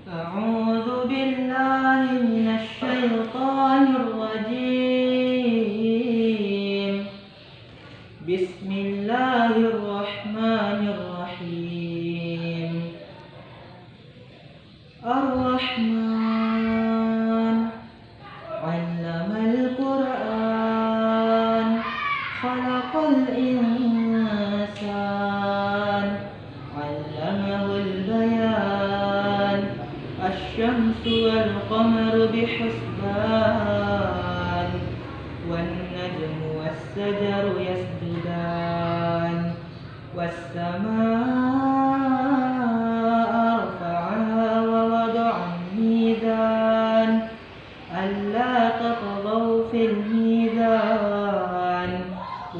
أعوذ بالله من الشيطان الرجيم. بسم الله الرحمن الرحيم. الرحمن علم القرآن خلق الإنسان علمه البيان الشمس والقمر بحسبان والنجم والشجر يسجدان والسماء رفعها ووضع الميزان ألا تطغوا في الميزان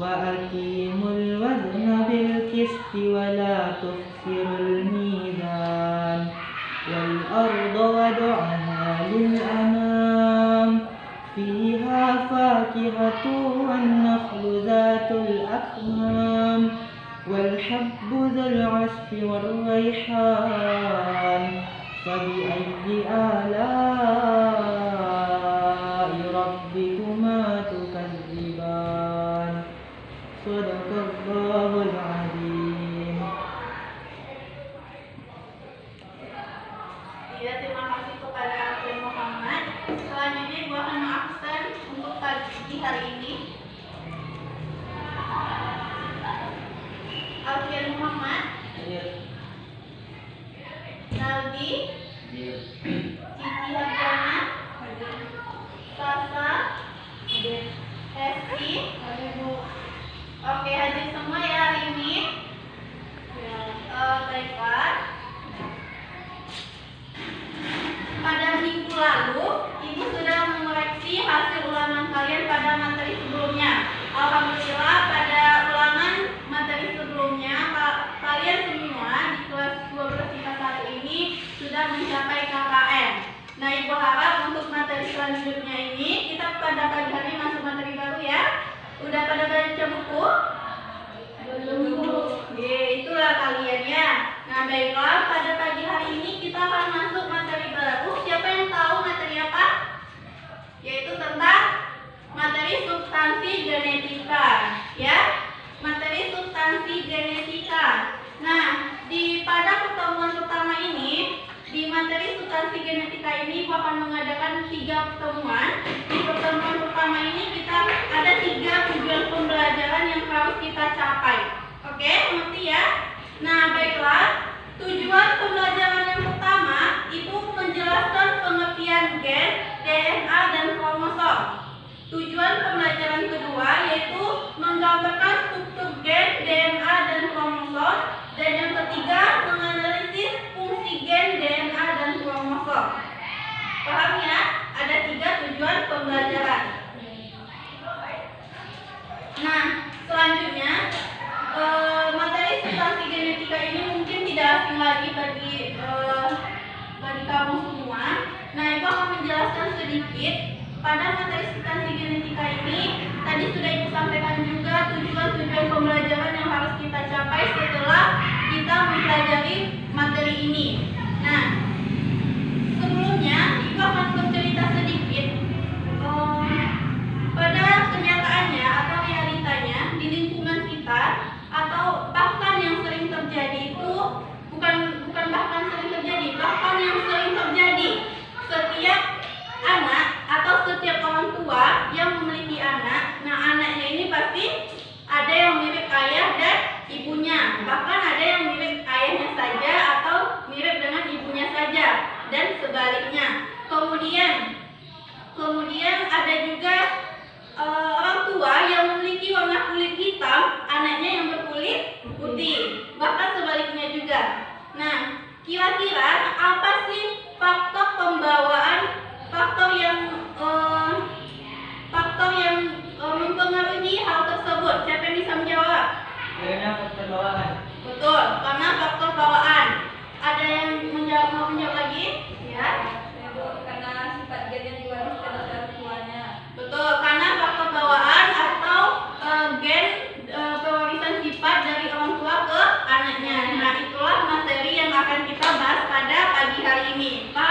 وأقيموا الوزن بالقسط ولا تخسروا الميزان والأرض وضعها للأنام فيها فاكهة والنخل ذات الأكمام والحب ذو العصف والريحان فبأي آلاء ربكما تكذبان. صدق الله العظيم. Ya, terima kasih kepada Abdul Muhammad. Selanjutnya Ibu akan mengabsen untuk pagi hari ini. Abdul Muhammad, Naldi, Cici Hadiana, Sasa, Hesti. Oke, hadir semua ya hari ini. Baiklah. Pada minggu lalu, Ibu sudah mengoreksi hasil ulangan kalian pada materi sebelumnya. Alhamdulillah, pada ulangan materi sebelumnya, kalian semua di kelas 12 IPA 1 ini sudah mencapai KKM. Nah, Ibu harap untuk materi selanjutnya ini, kita pada pagi hari masuk materi baru ya. Udah pada baca buku? Belum. Itulah kalian ya. Nah, baiklah, pada pagi hari ini kita akan masuk materi baru. Siapa yang tahu materi apa? Yaitu tentang materi substansi genetika, ya. Materi substansi genetika. Nah, pada pertemuan pertama ini, di materi substansi genetika ini Ibu akan mengadakan 3 pertemuan. Di pertemuan pertama ini kita ada 3 tujuan pembelajaran yang harus kita capai. Oke, mengerti ya? Nah, baiklah. Tujuan pembelajaran yang pertama itu menjelaskan pengertian gen, DNA, dan kromosom. Tujuan pembelajaran kedua yaitu menggambarkan struktur gen, DNA, dan kromosom. Dan yang ketiga, menganalisis fungsi gen, DNA, dan kromosom. Paham ya? Ada 3 tujuan pembelajaran. Nah, selanjutnya materi substansi genetika ini mungkin tidak asing lagi bagi kamu semua. Nah, Ibu akan menjelaskan sedikit pada materi substansi genetika ini. Tadi sudah Ibu sampaikan juga tujuan-tujuan pembelajaran yang harus kita capai setelah kita mempelajari materi ini. Nah, sebelumnya Ibu akan bercerita sedikit pada kenyataannya atau realitanya di lingkungan kita, atau bahkan yang sering terjadi itu bukan bahkan sering terjadi, bahkan yang sering terjadi. Setiap anak atau setiap orang tua yang memiliki anak, nah anaknya ini pasti ada yang mirip ayah dan ibunya, bahkan ada yang mirip ayahnya saja atau mirip dengan ibunya saja, dan sebaliknya. Kemudian ada juga orang tua yang memiliki warna kulit hitam, anaknya yang berkulit putih, bahkan sebaliknya juga. Nah, kira-kira apa sih faktor pembawaan, faktor yang mempengaruhi hal tersebut? Siapa yang bisa menjawab? Karena faktor bawaan. Betul, karena faktor bawaan. Ada yang mau menjawab lagi? Ya. Karena sifat gen yang diwariskan dari orang tuanya. Betul, karena faktor bawaan atau gen pewarisan sifat dari orang tua ke anaknya. Nah, itulah materi yang akan kita bahas pada pagi hari ini. Paham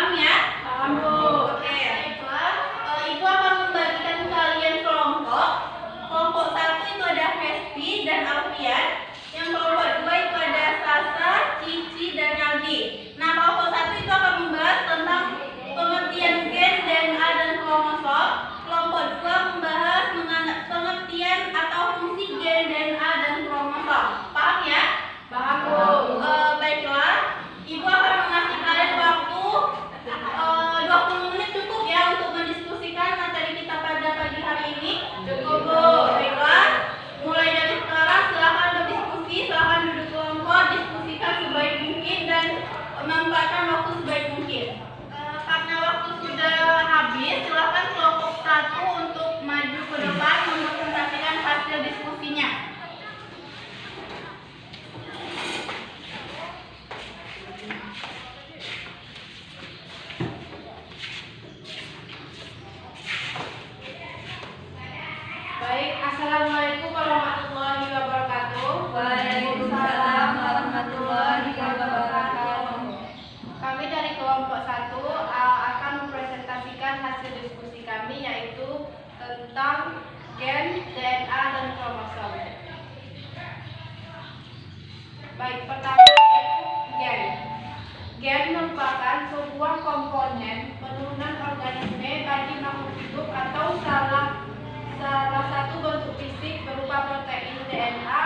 Baik, pertama yaitu gen. Gen merupakan sebuah komponen penurunan organisme bagi makhluk hidup atau salah satu bentuk fisik berupa protein DNA.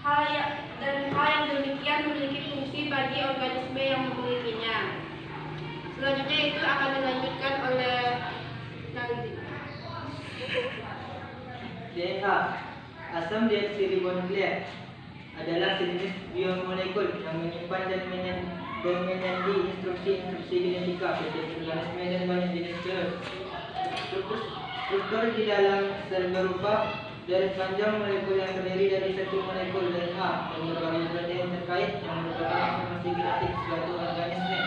Hal yang demikian memiliki fungsi bagi organisme yang memilikinya. Selanjutnya itu akan dilanjutkan oleh Nanti. DNA. Asam deoksiribonukleat adalah sejenis biomolekul yang menyimpan dan menyandi instruksi-instruksi genetika pada organisme dan banyak jenis sel. Struktur di dalam sel berupa garis panjang molekul yang terdiri dari satu molekul DNA dan berbagai protein terkait yang merupakan informasi genetik suatu organisme.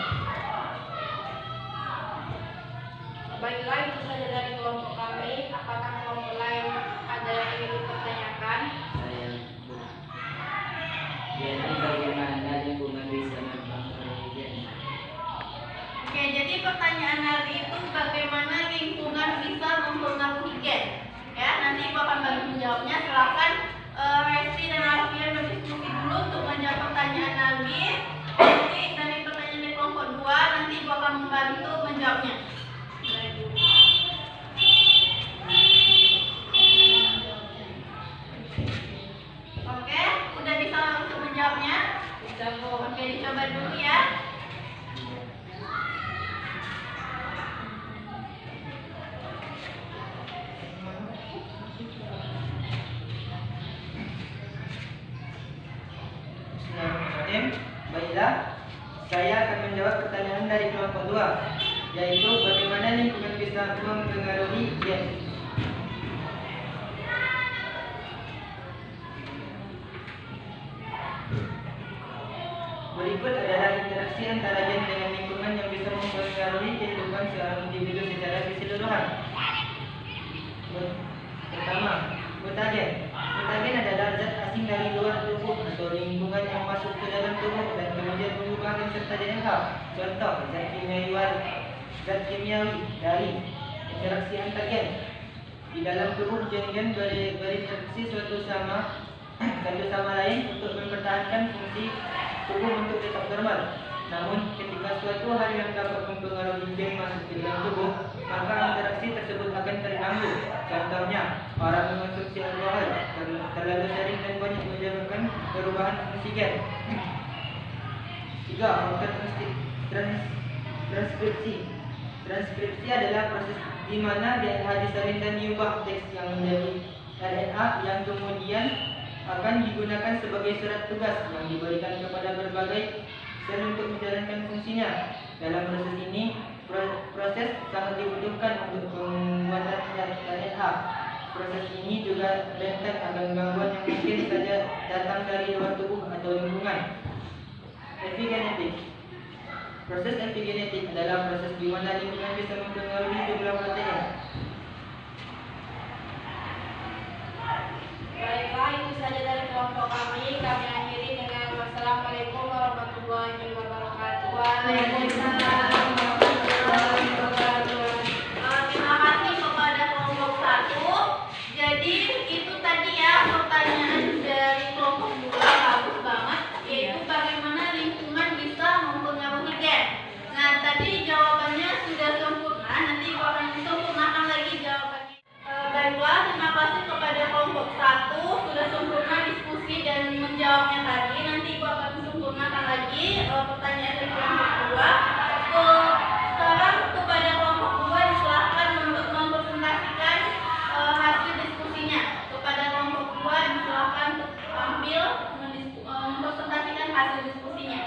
Baiklah, itu saja dari kelompok kami. Apakah kelompok lain ada yang ingin dipertanyakan? Jadi bagaimana lingkungan bisa mempengaruhi gen? Oke, jadi pertanyaan hari itu bagaimana lingkungan bisa mempengaruhi gen? Ya, nanti Ibu akan bantu menjawabnya. Silakan Resti dan Alfian berdiskusi dulu untuk menjawab pertanyaan Almi. Nanti dari pertanyaan di kelompok 2 nanti Ibu akan membantu menjawabnya. Oke, udah bisa untuk menjawabnya? Oke, dicoba dulu ya. Bismillahirrahmanirrahim. Baiklah, saya akan menjawab pertanyaan dari kelompok 2, yaitu bagaimana lingkungan bisa mempengaruhi gen. Berikut adalah interaksi antara gen dengan lingkungan yang bisa mempengaruhi kehidupan seorang individu secara keseluruhan. Pertama, mutagen. Mutagen adalah zat asing dari luar tubuh atau lingkungan yang masuk ke dalam tubuh dan kemudian mengubah serta DNA. Contoh, zat kimiawi dari interaksi antar gen. Di dalam tubuh gen-gen berinteraksi satu sama lain untuk mempertahankan fungsi tubuh untuk tetap normal. Namun, ketika suatu hal yang dapat mempengaruhi gen masuk ke dalam tubuh, maka interaksi tersebut akan terganggu. Contohnya, orang mengonsumsi alkohol terlalu sering dan banyak menyebabkan perubahan fungsi gen. 3. Faktor transkripsi. Transkripsi adalah proses di mana DNA disalin dan diubah teks yang menjadi RNA yang kemudian akan digunakan sebagai surat tugas yang diberikan kepada berbagai sel untuk menjalankan fungsinya. Dalam proses ini, proses sangat dibutuhkan untuk pembuatan RNA. Proses ini juga rentan akan gangguan yang mungkin saja datang dari luar tubuh atau lingkungan. Epigenetik. Proses epigenetik adalah proses di mana lingkungan bisa mempengaruhi jumlah protein. Baiklah, itu saja dari kelompok kami. Kami akhiri dengan wassalamualaikum warahmatullahi wabarakatuh. Waalaikumsalam warahmatullahi wabarakatuh. Terima kasih kepada kelompok 1. Jadi itu tadi ya pertanyaan dari kelompok 2, bagus banget, yaitu bagaimana lingkungan bisa mempengaruhi gen. Nah, tadi jawabannya sudah sempurna. Nanti Ibu akan sempurnakan lagi jawabannya. Baiklah, terima kasih kepada kelompok 1 sudah sempurna diskusi dan menjawabnya tadi. Nanti Ibu akan sempurnakan lagi pertanyaan dari kelompok 2. Sekarang kepada kelompok 2 disilahkan untuk mempresentasikan hasil diskusinya. Kepada kelompok 2 disilahkan untuk tampil mempresentasikan hasil diskusinya.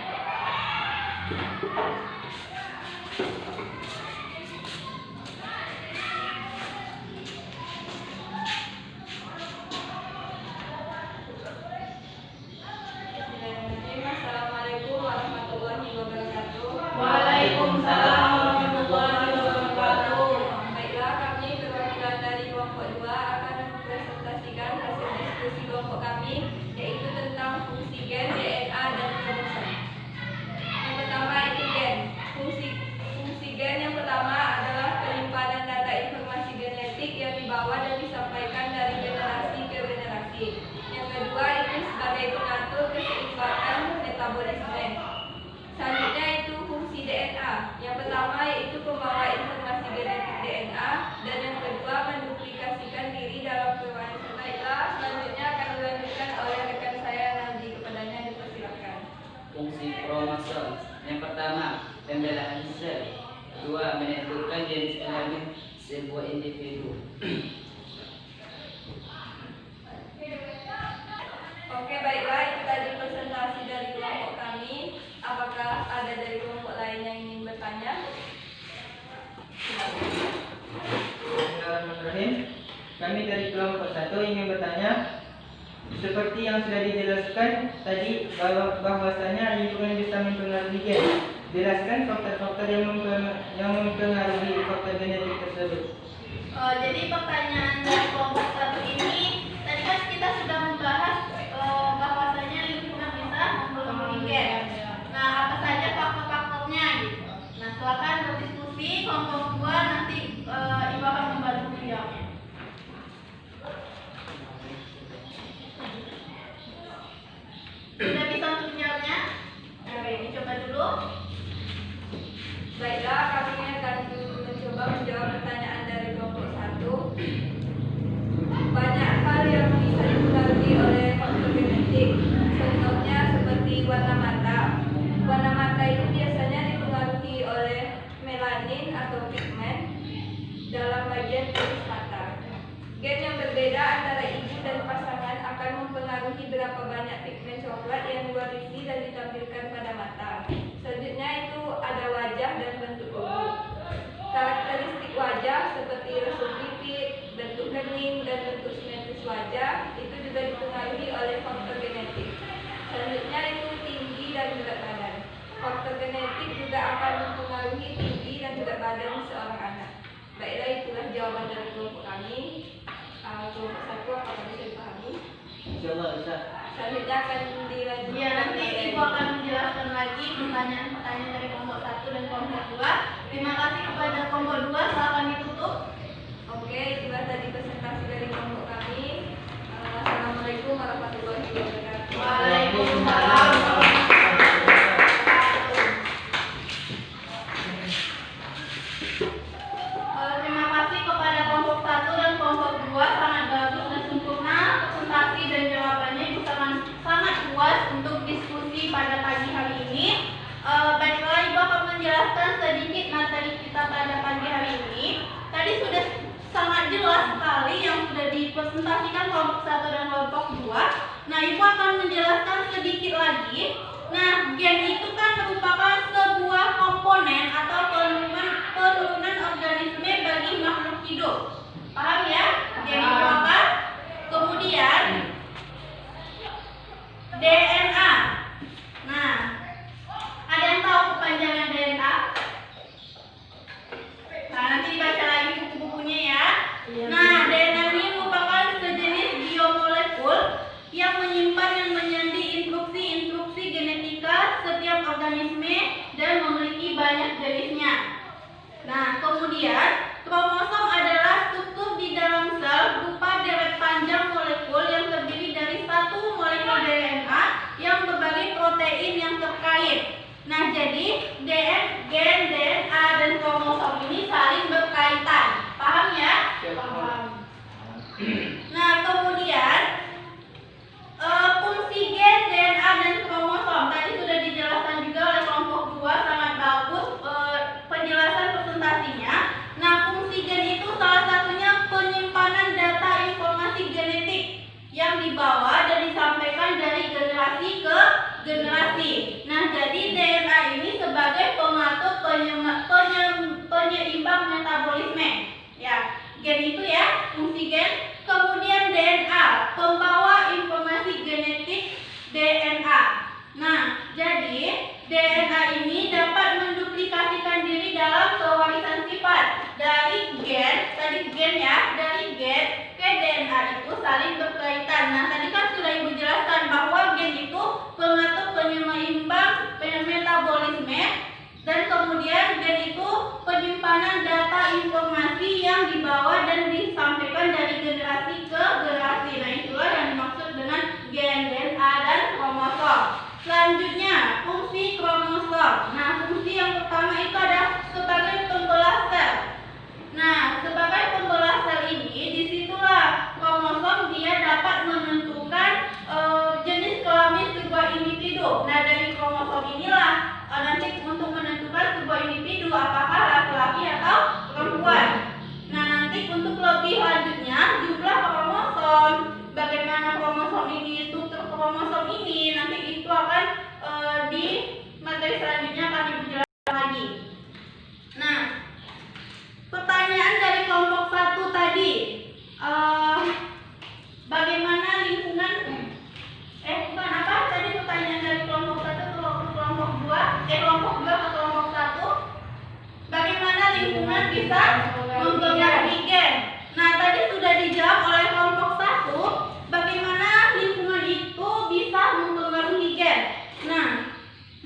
Assalamualaikum warahmatullahi wabarakatuh. Waalaikumsalam warahmatullahi wabarakatuh. Baiklah, kami perwakilan dari kelompok 2 akan mempresentasikan hasil diskusi kelompok kami, yaitu tentang fungsi gen, DNA, dan kromosom. Yang pertama itu gen. Fungsi gen yang pertama adalah penyimpanan data informasi genetik yang dibawa dan disampaikan dari generasi ke generasi. Yang kedua itu sebagai pengatur keseimbangan baiklah, itu tadi presentasi dari kelompok kami. Apakah ada dari kelompok lain yang ingin bertanya? Bismillahirrahmanirrahim. Kami dari kelompok 1 ingin bertanya, seperti yang sudah dijelaskan tadi bahwasanya lingkungan bisa mempengaruhi gen. Jelaskan faktor-faktor yang mempengaruhi faktor genetik tersebut. Jadi pertanyaan dari kelompok 1 ini tadi kan kita sudah membahas bahwasanya lingkungan bisa mempengaruhi gen. Nah, apa saja faktor-faktornya gitu. Nah, silakan berdiskusi. Kelompok 2 nanti Ibu akan membantu menjawabnya. Sudah bisa untuk menjawabnya? Oke, dicoba dulu. Baiklah, kami akan mencoba menjawab pertanyaan dari kelompok 1. Banyak hal yang bisa dipengaruhi oleh faktor genetik. Contohnya seperti warna mata. Warna mata itu biasanya dipengaruhi oleh melanin atau pigmen dalam bagian kulit mata. Gen yang berbeda antara ibu dan pasangan akan mempengaruhi berapa banyak pigmen coklat yang diwarisi dan ditampilkan pada mata. Selanjutnya itu ada wajah dan bentuk tubuh. Karakteristik wajah seperti rasio pipit, bentuk kening, dan bentuk simetris wajah itu juga dipengaruhi oleh faktor genetik. Selanjutnya itu tinggi dan berat badan. Faktor genetik juga akan mempengaruhi tinggi dan berat badan seorang anak. Baiklah, itulah jawaban dari kelompok kami. Kelompok 1 apakah bisa dipahami? Insyaallah bisa. Selanjutnya akan dilanjutkan. Ya, nanti Ibu akan menjelaskan lagi pertanyaan-pertanyaan dari kelompok 1 dan kelompok 2. Terima kasih kepada kelompok 2, silakan ditutup. Oke, itulah tadi presentasi dari kelompok kami. Assalamualaikum warahmatullahi wabarakatuh. Waalaikumsalam. Terima kasih kepada kelompok 1 dan kelompok 2, sangat bagus dan sempurna presentasi dan jawabannya. Ibu sangat puas untuk diskusi pada pagi hari ini. Baiklah, Ibu akan menjelaskan sedikit materi kita pada pagi hari ini. Tadi sudah sangat jelas sekali yang sudah dipresentasikan kelompok 1 dan kelompok 2. Nah, Ibu akan menjelaskan sedikit lagi. Nah, gen itu kan merupakan sebuah komponen atau penurunan organisme bagi makhluk hidup. Paham ya? Gen itu apa? Kemudian DNA. Nah, ada yang tahu kepanjangan DNA? Nah, nanti dibaca lagi buku-bukunya ya. Nah, DNA ini merupakan sejenis biomolekul yang menyimpan dan menyandi instruksi-instruksi genetika setiap organisme dan memiliki banyak jenisnya. Nah, kemudian kromosom adalah struktur di dalam sel berupa deret panjang molekul yang terdiri dari satu molekul DNA yang berbagai protein yang terkait. Nah, jadi gen, DNA, dan kromosom ini saling berkaitan. Paham ya? Paham. Nah, kemudian fungsi gen, DNA, dan kromosom tadi sudah dijelaskan juga oleh kelompok 2, sangat bagus penjelasan presentasinya. Nah, fungsi gen itu salah satunya penyimpanan data informasi genetik yang dibawa dan disampaikan dari generasi ke generasi. Nah, jadi DNA ini sebagai pengatur penyeimbang metabolisme. Ya, gen itu ya, fungsi gen. Kemudian DNA, pembawa informasi genetik DNA. Nah, jadi DNA ini dapat menduplikasikan diri dalam pewarisan sifat dari gen, tadi gen ya, dari gen ke DNA itu saling berkaitan. Nah, tadi kan sudah Ibu jelaskan bahwa gen itu pengatur penyeimbang metabolisme, dan kemudian gen itu penyimpanan data informasi yang dibawa dan disampaikan dari generasi ke generasi. Nah, itulah yang dimaksud dengan gen, DNA, dan kromosom. Selanjutnya, fungsi kromosom. Nah, fungsi yang pertama itu adalah sebagai pembelah sel. Nah, sebagai pembelah sel ini, disitulah kromosom dia dapat menentukan jenis kelamin sebuah individu. Nah, dari kromosom inilah nanti untuk menentukan sebuah individu apakah laki-laki atau perempuan. Nah, nanti untuk lebih lanjutnya jumlah kromosom, bagaimana kromosom ini, struktur kromosom ini nanti itu akan di materi selanjutnya akan Ibu jelaskan lagi. Nah, pertanyaan dari kelompok 1 tadi, bagaimana lingkungan bukan apa tadi pertanyaan dari kelompok 1 ke kelompok 2 kelompok 2 ke kelompok 1, bagaimana lingkungan bisa mempengaruhi gen. Nah, tadi sudah dijawab oleh kelompok 1, bagaimana lingkungan itu bisa mempengaruhi gen. Nah,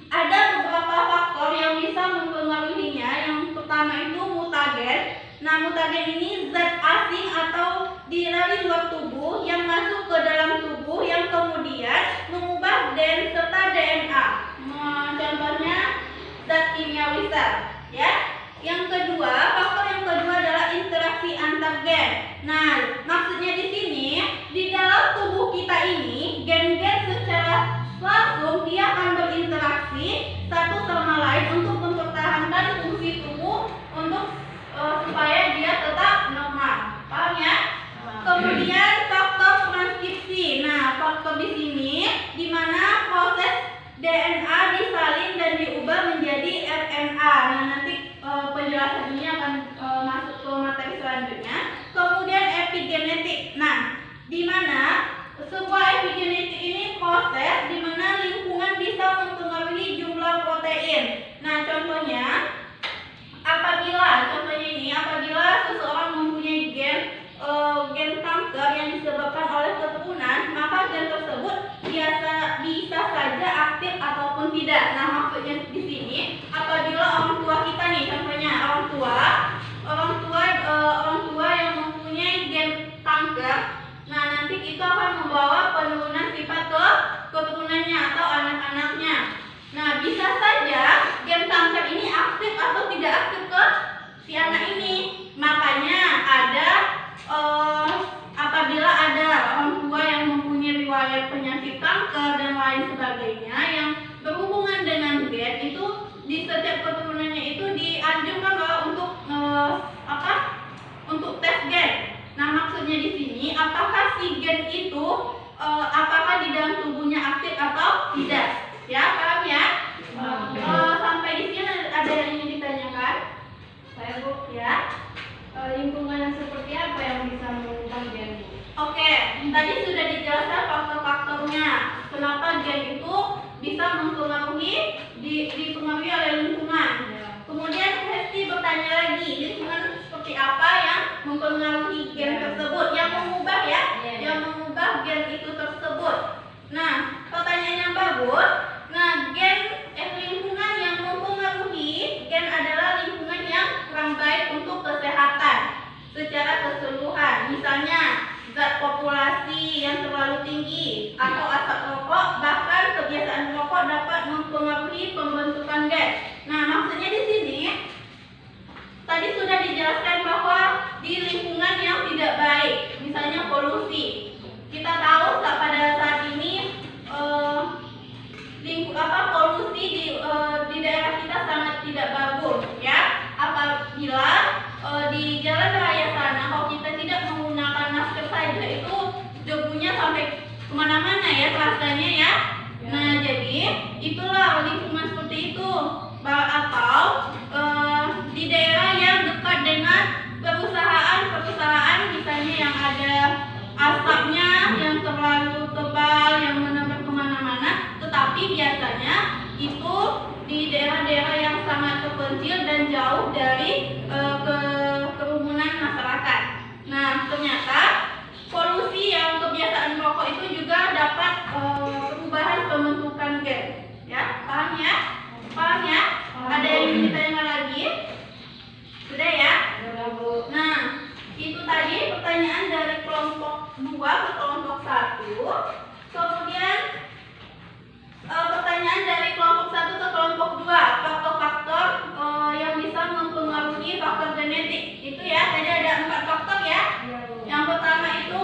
ada beberapa faktor yang bisa mempengaruhinya. Yang pertama itu mutagen. Nah, mutagen ini zat asing atau dari luar tubuh yang masuk ke dalam tubuh yang kemudian mengubah gen serta DNA. Contohnya zat kimiawi sel, ya. Yang kedua, faktor yang kedua adalah interaksi antar gen. Nah, maksudnya di sini di dalam tubuh kita ini gen-gen secara langsung dia akan berinteraksi satu sama lain untuk mempertahankan fungsi tubuh untuk supaya dia tetap normal. Paham ya? Kemudian faktor transkripsi. Nah, faktor di sini di mana proses DNA disalin dan diubah menjadi RNA. Nah, nanti penjelasan ini akan masuk ke materi selanjutnya. Kemudian epigenetik. Nah, di mana sebuah epigenetik ini proses di mana lingkungan bisa mempengaruhi jumlah protein. Nah, contohnya apabila seseorang mempunyai gen kanker yang disebabkan oleh keturunan, maka gen tersebut bisa saja aktif ataupun tidak. Nah, maksudnya di sini apabila orang tua kita nih, contohnya orang tua yang mempunyai gen kanker, nah nanti itu akan membawa penurunan sifat ke keturunannya atau anak-anaknya. Nah, bisa saja gen kanker ini aktif atau tidak aktif ke si anak ini. Makanya ada apabila ada orang tua yang mempunyai riwayat penyakit kanker dan lain sebagainya yang berhubungan dengan gen, itu di setiap keturunannya itu dianjurkan bahwa untuk tes gen. Nah, maksudnya di sini apakah si gen itu apakah di dalam tubuhnya aktif atau tidak? Ya, paham ya? Sampai di sini ada yang ingin ditanyakan? Saya Bu, Ya. lingkungan yang seperti apa yang bisa mengubah gen? Oke, tadi sudah dijelaskan faktor-faktornya. Kenapa gen itu bisa dipengaruhi oleh lingkungan. Kemudian Hesti bertanya lagi, lingkungan seperti apa yang mempengaruhi gen tersebut, yang mengubah yang mengubah gen itu tersebut. Nah, pertanyaan yang bagus. Nah, lingkungan yang mempengaruhi gen adalah lingkungan yang kurang baik untuk kesehatan secara keseluruhan. Misalnya zat populasi yang terlalu tinggi atau asap rokok, bahkan kebiasaan merokok dapat mempengaruhi pembentukan gen. Nah, maksudnya di sini tadi sudah dijelaskan bahwa di lingkungan yang tidak baik, misalnya polusi. Kita tahu pada saat ini polusi di daerah kita sangat tidak bagus, ya. Apabila di jalan raya sana kalau kita tidak menggunakan masker saja itu debunya sampai kemana-mana ya rasanya ya. Nah, jadi itulah lingkungan seperti itu. Atau di daerah yang dekat dengan perusahaan misalnya yang ada asapnya yang terlalu tebal yang menembus kemana-mana, tetapi biasanya itu di daerah-daerah yang sangat terpencil dan jauh dari kerumunan masyarakat. Nah, ternyata polusi yang kebiasaan merokok itu juga dapat perubahan pembentukan gen. Ya, paham ya? Paham ya? Ada yang ingin ditanyakan lagi? Sudah ya? Nah, itu tadi pertanyaan dari kelompok 2 ke kelompok 1. Kemudian pertanyaan dari kelompok 1 ke kelompok 2, faktor-faktor yang bisa mempengaruhi faktor genetik. Itu ya, tadi ada 4 faktor ya. Yang pertama itu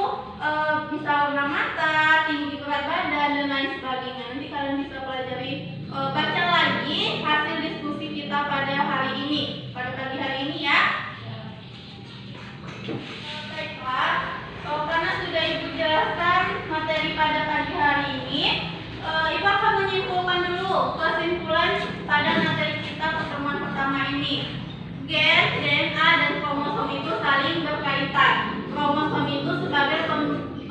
misal warna mata, tinggi berat badan dan lain sebagainya. Nanti kalian bisa pelajari, baca lagi hasil diskusi kita pada hari ini, pada pagi hari ini ya. Baiklah, karena sudah Ibu jelaskan materi pada pagi hari ini, ini. Gen, DNA, dan kromosom itu saling berkaitan. Kromosom itu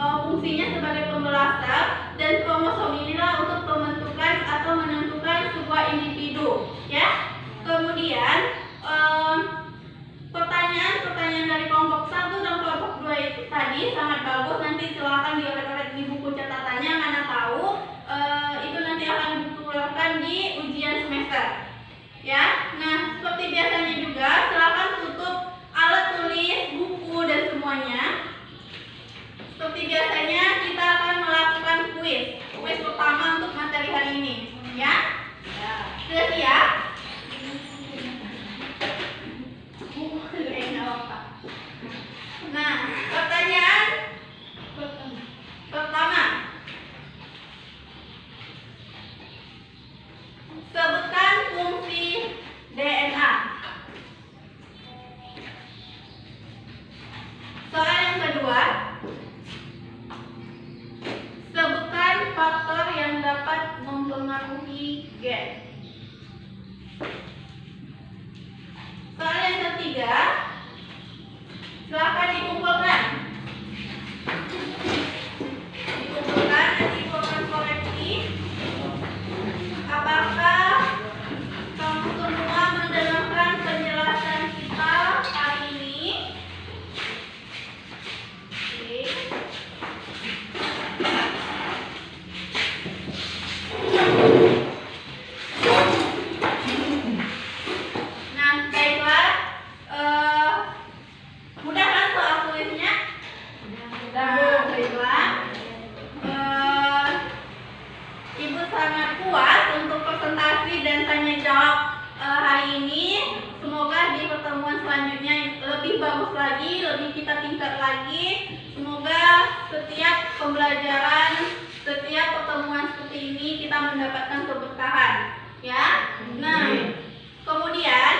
fungsinya sebagai pembelah sel, dan kromosom inilah untuk pembentukan atau menentukan sebuah individu. Ya. Kemudian pertanyaan dari kelompok 1 dan kelompok 2 itu tadi sangat bagus. Nanti silakan dioret-oret di buku catatannya, mana tahu itu nanti akan dikeluarkan di ujian semester. Ya. Nah, seperti biasanya juga silakan tutup alat tulis, buku, dan semuanya. Seperti biasanya kita akan melakukan kuis pertama untuk materi hari ini. Ya. Sudah siap? Nah, pertanyaan pertama. Sebutkan fungsi DNA. Soal yang kedua. Sebutkan faktor yang dapat mempengaruhi gen. Soal yang ketiga. Silakan dikumpulkan. Nanti akan koreksi. Apakah kamu semua mendengarkan penjelasan kita hari ini? Oke. Nah, baiklah. Mudah kan soal kuisnya? Mudah. Baiklah. Ibu sangat puas untuk presentasi dan tanya jawab hari ini. Semoga di pertemuan selanjutnya lebih bagus lagi, lebih kita tingkat lagi. Semoga setiap pembelajaran, setiap pertemuan seperti ini kita mendapatkan keberkahan. Ya. Nah, kemudian